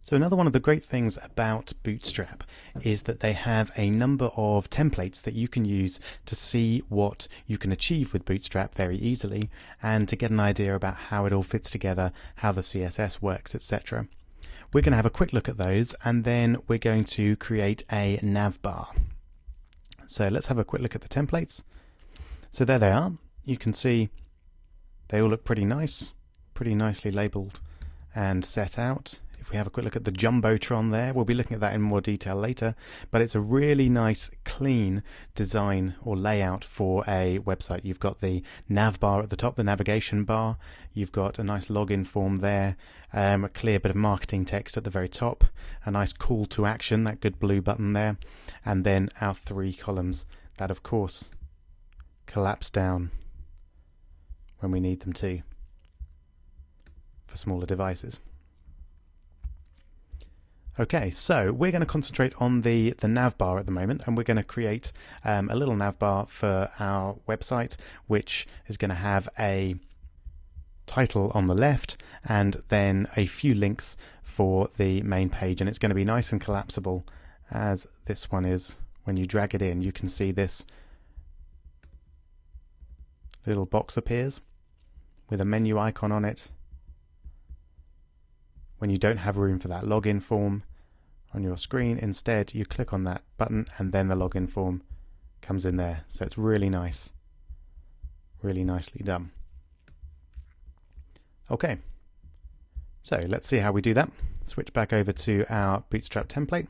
So another one of the great things about Bootstrap is that they have a number of templates that you can use to see what you can achieve with Bootstrap very easily and to get an idea about how it all fits together, how the CSS works, etc. We're going to have a quick look at those and then we're going to create a navbar. So let's have a quick look at the templates. So there they are. You can see they all look pretty nice, pretty nicely labeled and set out. If we have a quick look at the Jumbotron there, we'll be looking at that in more detail later, but it's a really nice clean design or layout for a website. You've got the nav bar at the top, the navigation bar, you've got a nice login form there, a clear bit of marketing text at the very top, a nice call to action, that good blue button there, and then our 3 columns that of course collapse down when we need them to for smaller devices. Okay, so we're going to concentrate on the navbar at the moment, and we're going to create a little navbar for our website, which is going to have a title on the left and then a few links for the main page, and it's going to be nice and collapsible as this one is. When you drag it in, you can see this little box appears with a menu icon on it. When you don't have room for that login form on your screen, instead you click on that button and then the login form comes in there. So it's really nice, really nicely done. Okay, so let's see how we do that. Switch back over to our Bootstrap template.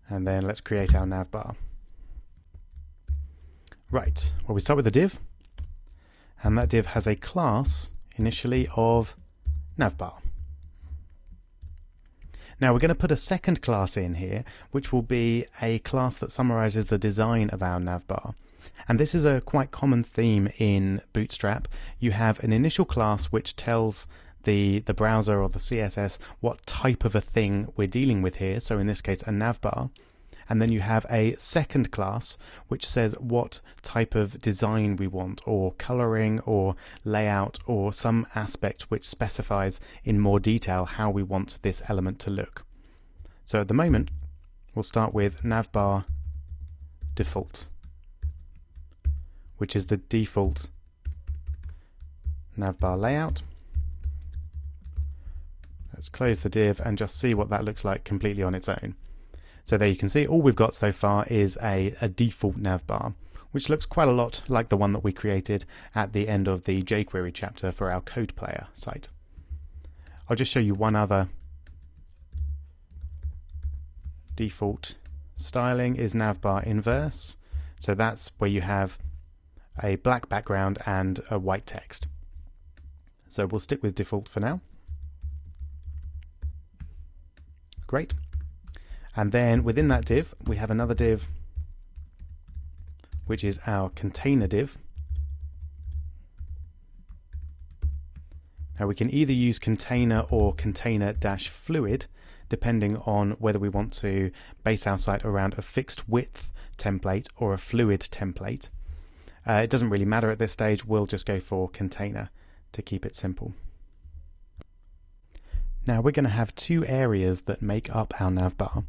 And then let's create our navbar. Right, well, we start with a div. And that div has a class initially of navbar. Now we're going to put a second class in here, which will be a class that summarizes the design of our navbar. And this is a quite common theme in Bootstrap. You have an initial class which tells the browser or the CSS what type of a thing we're dealing with here, so in this case a navbar. And then you have a second class which says what type of design we want, or coloring or layout, or some aspect which specifies in more detail how we want this element to look. So at the moment we'll start with navbar default, which is the default navbar layout. Let's close the div and just see what that looks like completely on its own. So there you can see all we've got so far is a default navbar, which looks quite a lot like the one that we created at the end of the jQuery chapter for our code player site. I'll just show you one other. Default styling is navbar inverse. So that's where you have a black background and a white text. So we'll stick with default for now. Great. And then within that div, we have another div, which is our container div. Now we can either use container or container-fluid, depending on whether we want to base our site around a fixed width template or a fluid template. It doesn't really matter at this stage. We'll just go for container to keep it simple. Now we're going to have 2 areas that make up our navbar.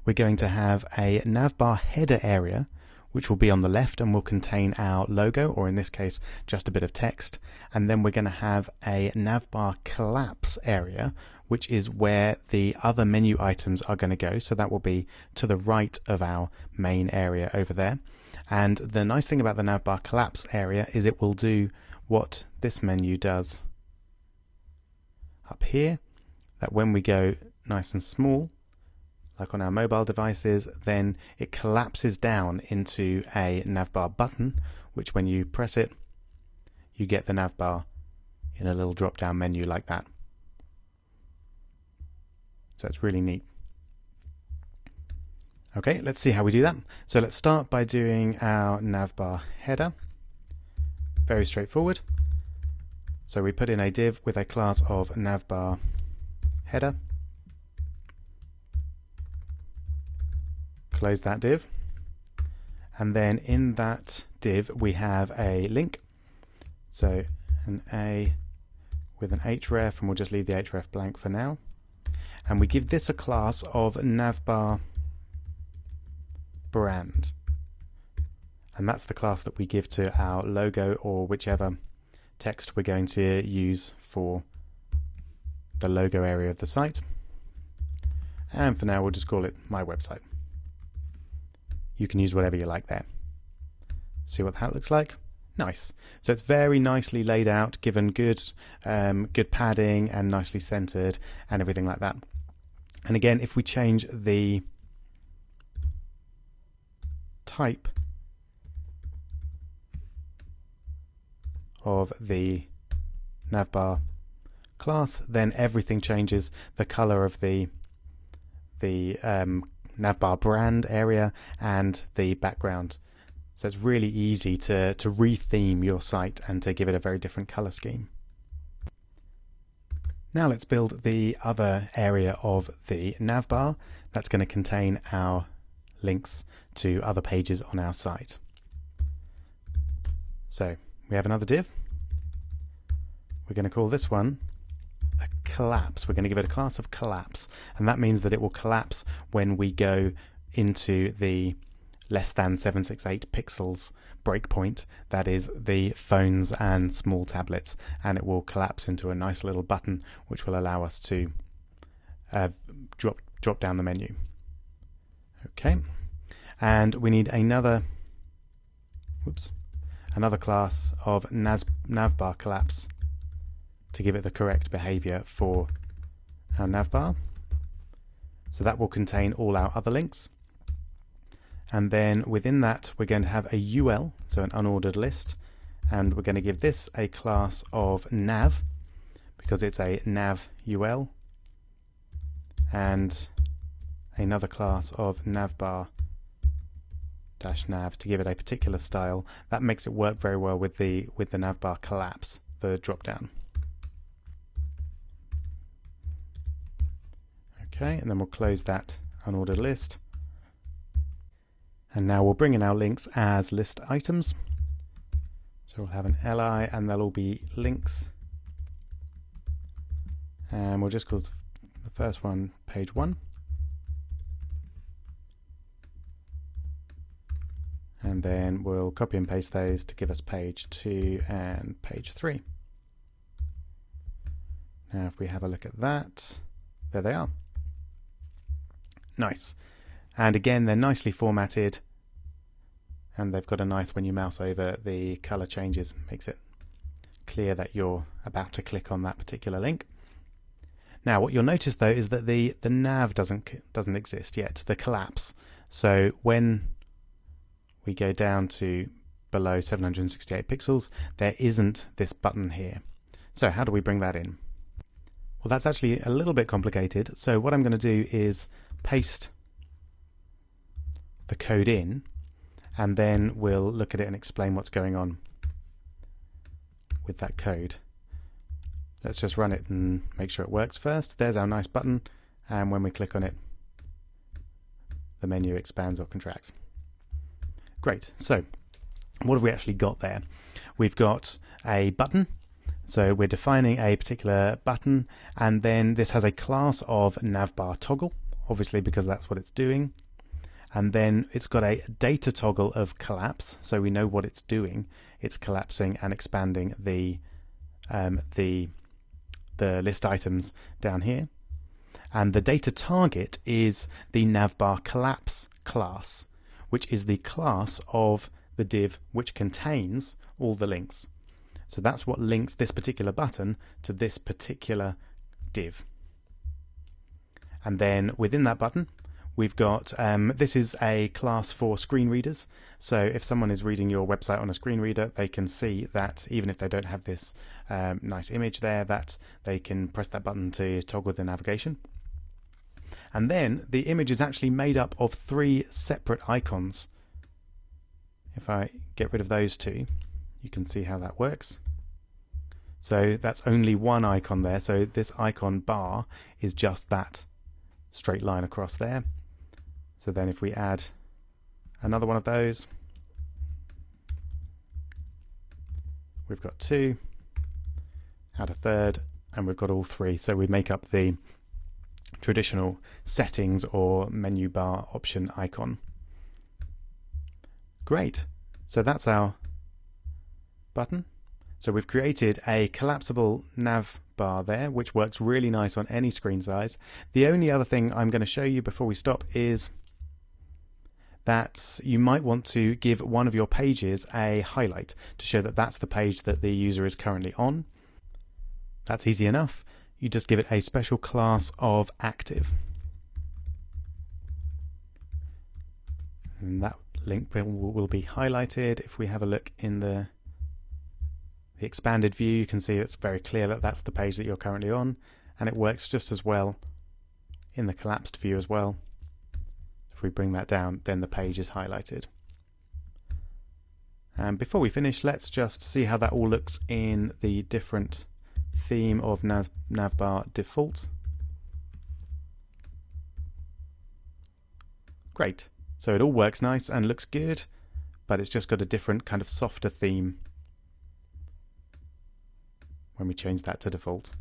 We're going to have a navbar header area, which will be on the left and will contain our logo, or in this case just a bit of text, and then we're going to have a navbar collapse area, which is where the other menu items are going to go. So that will be to the right of our main area over there. And the nice thing about the navbar collapse area is it will do what this menu does up here, that when we go nice and small, like on our mobile devices, then it collapses down into a navbar button, which when you press it, you get the navbar in a little drop-down menu like that. So it's really neat. Okay, let's see how we do that. So let's start by doing our navbar header. Very straightforward. So we put in a div with a class of navbar header. Close that div, and then in that div we have a link, so an A with an href, and we'll just leave the href blank for now. And we give this a class of navbar brand. And that's the class that we give to our logo or whichever text we're going to use for the logo area of the site. And for now, we'll just call it my website. You can use whatever you like there. See what that looks like? Nice. So it's very nicely laid out, given good padding and nicely centered and everything like that. And again, if we change the type of the navbar class, then everything changes. The color of the navbar brand area and the background. So it's really easy to re-theme your site and to give it a very different color scheme. Now let's build the other area of the navbar that's going to contain our links to other pages on our site. So we have another div. We're going to call this one a collapse. We're going to give it a class of collapse, and that means that it will collapse when we go into the less than 768 pixels breakpoint, that is the phones and small tablets, and it will collapse into a nice little button which will allow us to drop down the menu. Okay, and we need another class of navbar collapse to give it the correct behavior for our navbar. So that will contain all our other links. And then within that, we're going to have a UL, so an unordered list, and we're going to give this a class of nav because it's a nav UL, and another class of navbar -nav to give it a particular style. That makes it work very well with the navbar collapse, the drop down. Okay, and then we'll close that unordered list. And now we'll bring in our links as list items. So we'll have an li and they'll all be links. And we'll just call the first one page 1. And then we'll copy and paste those to give us page 2 and page 3. Now if we have a look at that, there they are. Nice. And again, they're nicely formatted, and they've got a nice, when you mouse over, the color changes, makes it clear that you're about to click on that particular link. Now what you'll notice though is that the nav doesn't exist yet, the collapse. So when we go down to below 768 pixels, there isn't this button here. So how do we bring that in? Well, that's actually a little bit complicated. So what I'm going to do is paste the code in, and then we'll look at it and explain what's going on with that code. Let's just run it and make sure it works first. There's our nice button, and when we click on it, the menu expands or contracts. Great. So what have we actually got there? We've got a button. So we're defining a particular button, and then this has a class of navbar toggle, obviously because that's what it's doing. And then it's got a data toggle of collapse, so we know what it's doing. It's collapsing and expanding the list items down here. And the data target is the navbar collapse class, which is the class of the div which contains all the links. So that's what links this particular button to this particular div. And then within that button, we've got, this is a class for screen readers. So if someone is reading your website on a screen reader, they can see that even if they don't have this nice image there, that they can press that button to toggle the navigation. And then the image is actually made up of 3 separate icons. If I get rid of those 2, you can see how that works. So that's only one icon there. So this icon bar is just that straight line across there. So then if we add another one of those, we've got 2, add a third, and we've got all three. So we make up the traditional settings or menu bar option icon. Great. So that's our button. So we've created a collapsible nav bar there, which works really nice on any screen size. The only other thing I'm going to show you before we stop is that you might want to give one of your pages a highlight to show that that's the page that the user is currently on. That's easy enough. You just give it a special class of active. And that link will be highlighted. If we have a look in the expanded view, you can see it's very clear that that's the page that you're currently on, and it works just as well in the collapsed view as well. If we bring that down, then the page is highlighted. And before we finish, let's just see how that all looks in the different theme of Navbar default. Great. So it all works nice and looks good, but it's just got a different kind of softer theme when we change that to default.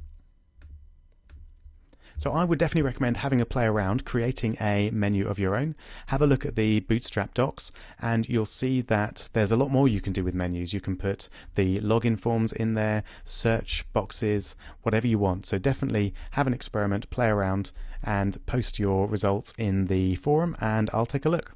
So I would definitely recommend having a play around, creating a menu of your own. Have a look at the Bootstrap docs and you'll see that there's a lot more you can do with menus. You can put the login forms in there, search boxes, whatever you want. So definitely have an experiment, play around and post your results in the forum and I'll take a look.